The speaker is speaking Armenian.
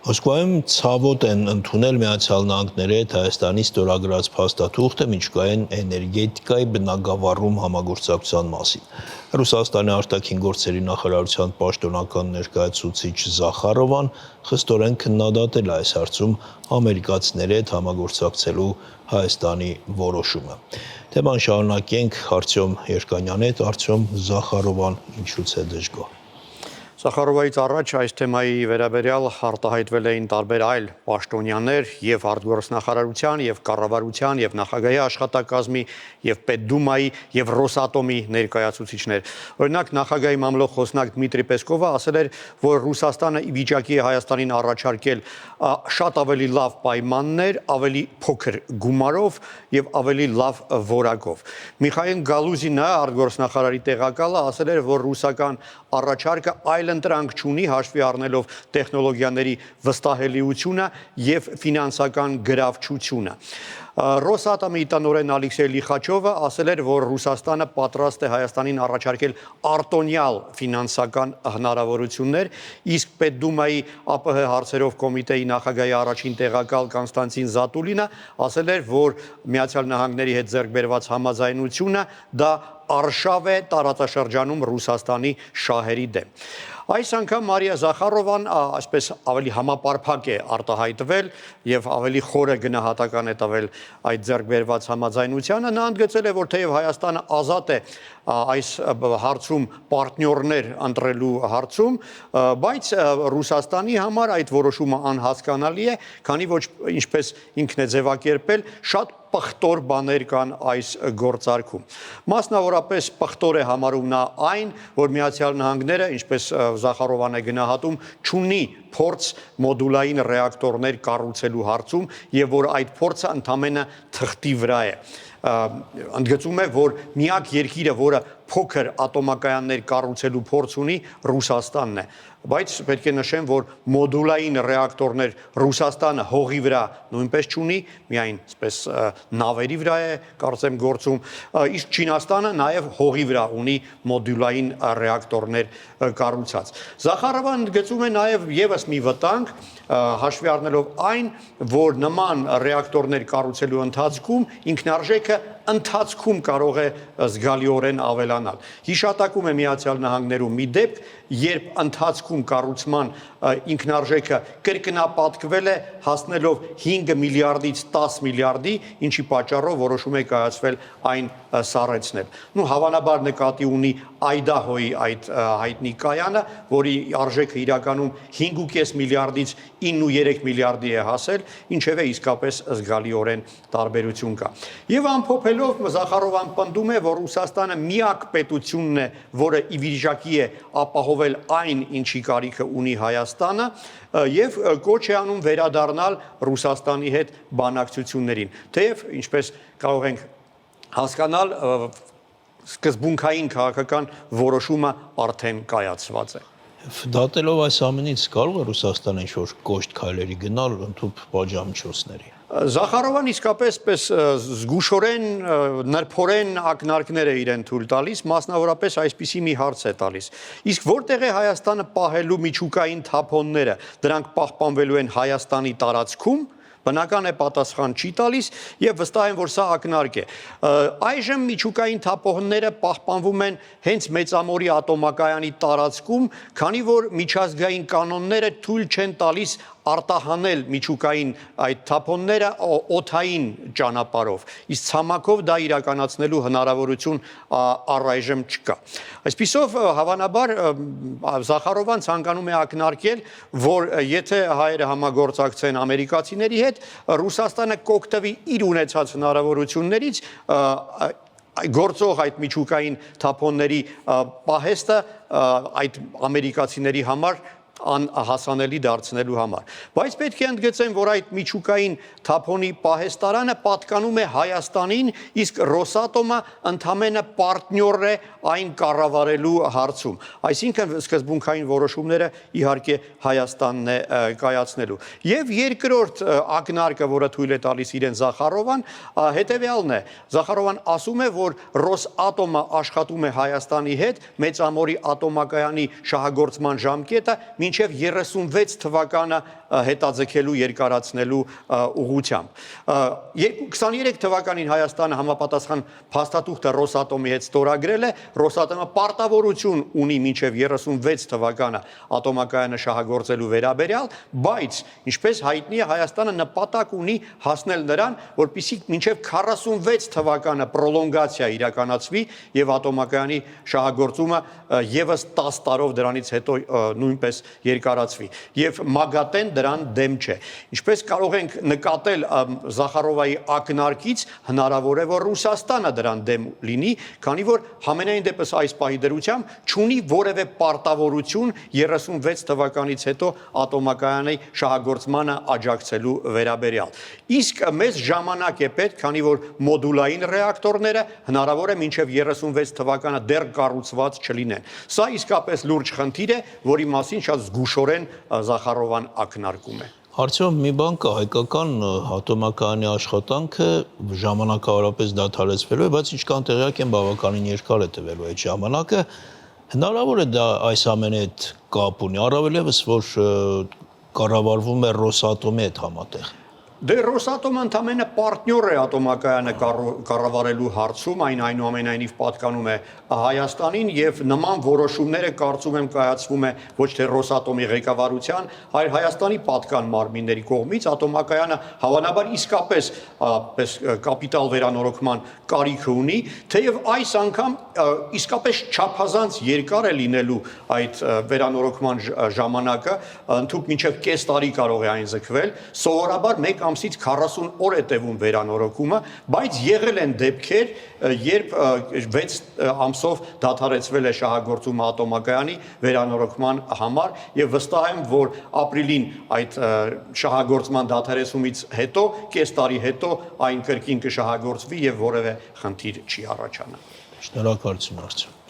Մոսկվայում ցավոտ են ընդունել Միացյալ Նահանգների հետ Հայաստանի ստորագրած փաստաթուղթը միջուկային էներգետիկայի բնագավառում համագործակցության մասին։ Ռուսաստանի արտաքին գործերի նախարարության պաշտոնական ներկայացուցիչ Զախարովան խստորեն քննադատել է այս հարցում ամերիկացիների հետ համագործակցելու Հայաստանի որոշումը։ Թեման շարունակենք Արտյոմ Երկանյանի հետ, Արտյոմ, Զախարովան ինչուց է դժգոհ։ Զախարովայից առաջ այս թեմայի վերաբերյալ արտահայտվել էին տարբեր այլ պաշտոնյաներ եւ արտգործնախարարության եւ կառավարության եւ նախագահի աշխատակազմի եւ Պետդումայի եւ Ռոսատոմի ներկայացուցիչներ։ Օրինակ նախագահի մամլոխոսնակ Դմիտրի Պեսկովը ասել էր, որ Ռուսաստանը ի վիճակի է Հայաստանին առաջարկել շատ ավելի լավ պայմաններ, ավելի փոքր գումարով եւ ավելի լավ որակով։ Միխայել Գալուզինը արտգործնախարարի տեղակալը ասել էր, որ ռուսական առաջարկը այլ ընտրանք չունի հաշվի առնելով տեխնոլոգիաների վստահելիությունը եւ ֆինանսական գրավչությունը։ Ռոսատոմի տնօրեն Ալեքսեյ Լիխաչովը ասել էր, որ Ռուսաստանը պատրաստ է Հայաստանին առաջարկել արտոնյալ ֆինանսական հնարավորություններ, իսկ Պետդումայի ԱՊՀ հարցերով կոմիտեի նախագահի առաջին տեղակալ Կոնստանտին Զատուլինը ասել էր, որ Միացյալ Նահանգների հետ ձեռք բերված համաձայնությունը դա արշավ է տարածաշրջանում Ռուսաստանի շահերի դեմ։ Այս անգամ Մարիա Զախարովան այսպես ավելի համապարփակ է արտահայտվել եւ ավելի խորը գնահատական է տվել այդ ձեռք բերված համաձայնությանը։ Նա ընդգծել է, որ թեև Հայաստանը ազատ է այս հարցում պարտներներ ընտրելու հարցում, բայց Ռուսաստանի համար այդ որոշումը անհասկանալի է, քանի որ ինչպես ինքն է ձևակերպել, շատ պղտոր բաներ կան այս գործարքում։ Մասնավորապես պղտոր է համարում նա այն, որ Միացյալ Նահանգները, ինչպես Զախարովան է գնահատում, չունի փորձ մոդուլային ռեակտորներ կառուցելու հարցում եւ որ այդ փորձը ընդամենը թղթի վրա է։ Ընդգծում է, որ միակ երկիրը, որը փոքր ատոմակայաններ կառուցելու փորձ ունի, Ռուսաստանն է։ Բայց պետք է նշեմ, որ մոդուլային ռեակտորներ Ռուսաստանը հողի վրա նույնպես չունի, միայն այսպես նավերի վրա է կարծեմ գործում, իսկ Չինաստանը նաև հողի վրա ունի մոդուլային ռեակտորներ կառուցած։ Զախարովան ընդգծում է նաև եւս մի վտանգ, հաշվի առնելով այն, որ նման ռեակտորներ կառուցելու ընթացքում ինքնարժեքը ընթացքում կարող է զգալիորեն ավելանալ։ Հիշատակում է Միացյալ Նահանգներում մի դեպք, երբ ընթացքում կառուցման ինքնարժեքը կրկնապատկվել է հասնելով 5 միլիարդից 10 միլիարդի, ինչի պատճառով որոշում է կայացվել այն սառեցնել։ Հավանաբար նկատի ունի Այդահոյի այդ հայտնի կայանը, որի արժեքը իրականում 5.5 միլիարդից 9.3 միլիարդի է հասել, ինչևէ իսկապես զգալիորեն տարբերություն կա։ Եվ ամփոփելով Զախարովան պնդում է, որ Ռուսաստանը միակ պետությունն է, որը ի վիճակի է ապահովել այն, ինչի կարիքը ունի Հայաստանը, եւ կոչ է անում վերադառնալ Ռուսաստանի հետ բանակցություններին։ Թեև, ինչպես կարող ենք հասկանալ, սկզբունքային քաղաքական որոշումը արդեն կայացված է։ Դատելով այս ամենից կարող է Ռուսաստանը ինչ-որ կոշտ քայլերի գնալ ընդհանուր պատժամիջոցների։ Զախարովան իսկապես զգուշորեն, նրբորեն ակնարկներ է իրեն թույլ տալիս, մասնավորապես այսպիսի մի հարց է տալիս։ Իսկ որտեղ է Հայաստանը պահելու միջուկային թափոնները, դրանք պահպանվելու են Հայաստանի տարածքում։ Բնական է պատասխան չի տալիս եւ վստահ եմ, որ սա ակնարկ է։ Այժմ միջուկային թափոնները պահպանվում են հենց Մեծամորի ատոմակայանի տարածքում, քանի որ միջազգային կանոնները թույլ չեն տալիս արտահանել միջուկային այդ թափոնները օդային ճանապարհով, իսկ ցամաքով դա իրականացնելու հնարավորություն առայժմ չկա։ Այսպիսով հավանաբար Զախարովան ցանկանում է ակնարկել, որ եթե հայերը համագործակցեն ամերիկացիների հետ, Ռուսաստանը կօգտվի իր ունեցած հնարավորություններից գործող այդ միջուկային թափոնների պահեստը այդ ամերիկացիների համար անհասանելի դարձնելու համար։ Բայց պետք է ընդգծեմ, որ այդ միջուկային թափոնի պահեստարանը պատկանում է Հայաստանին, իսկ Ռոսատոմը ընդամենը պարտներ է այն կառավարելու հարցում։ Այսինքն սկզբունքային որոշումները իհարկե Հայաստանն է կայացնելու։ Եվ երկրորդ ակնարկը, որը թույլ է տալիս իրեն Զախարովան, հետևյալն է։ Զախարովան ասում է, որ Ռոսատոմը աշխատում է Հայաստանի հետ Մեծամորի ատոմակայանի շահագործման ժամկետը մինչ մինչև 36 թվականը հետաձգելու երկարացնելու ուղղությամբ։ 23 թվականին Հայաստանը համապատասխան փաստաթուղթը Ռոսատոմի հետ ստորագրել է, Ռոսատոմը պարտավորություն ունի մինչև 36 թվականը ատոմակայանը շահագործելու վերաբերյալ, բայց ինչպես հայտնի է Հայաստանը նպատակ ունի հասնել նրան, որպեսզի մինչև 46 թվականը պրոլոնգացիա իրականացվի եւ ատոմակայանի շահագործումը եւս 10 տարով դրանից հետո նույնպես երկարացվի եւ ՄԱԳԱՏԵ-ն դրան դեմ չէ։ Ինչպես կարող ենք նկատել Զախարովայի ակնարկից, հնարավոր է որ Ռուսաստանը դրան դեմ լինի, քանի որ համենայն դեպս այս պահի դրությամբ չունի որևէ պարտավորություն 36 թվականից հետո ատոմակայանի շահագործմանը աջակցելու վերաբերյալ։ Իսկ մեզ ժամանակ է պետք, քանի որ մոդուլային ռեակտորները հնարավոր է մինչև 36 թվականը դեռ կառուցված չլինեն։ Սա իսկապես լուրջ խնդիր է, որի մասին շատ զգուշորեն Զախարովան ակնարկում է։ Արդյոք մի բան կա, հայկական ատոմակայանի աշխատանքը ժամանակավորապես դադարեցվելու է, բայց ինչքան տեղյակ եմ, բավականին երկար է տևելու այդ ժամանակը։ Հնարավոր է դա այս ամենի հետ կապ ունի, առավել ևս որ կառավարվում է Ռոսատոմի հետ համատեղ։ Դե Ռոսատոմը ընդամենը պարտնյոր է ատոմակայանը կառավարելու հարցում, այն այնուամենայնիվ պատկանում է Հայաստանին եւ նման որոշումները կարծում եմ կայացվում է ոչ թե Ռոսատոմի ղեկավարության, այլ Հայաստանի պատկան մարմինների կողմից, ատոմակայանը հավանաբար իսկապես կապիտալ վերանորոգման կարիք ունի, թեև այս անգամ իսկապես չափազանց երկար է լինելու այդ վերանորոգման ժամանակը, ընդհանուր մինչև կես տարի կարող է այն ձգվել, սովորաբար 1 ամսից 40 օր է տևում վերանորոգումը, բայց եղել են դեպքեր, երբ 6 ամսով դադարեցվել է շահագործումը ատոմակայանի վերանորոգման համար եւ վստահ եմ, որ ապրիլին այդ շահագործման դադարեցումից հետո, կես տարի հետո այն կրկին կշահագործվի եւ որևէ խնդիր չի առաջանա։ Շնորհակալություն, Արծու։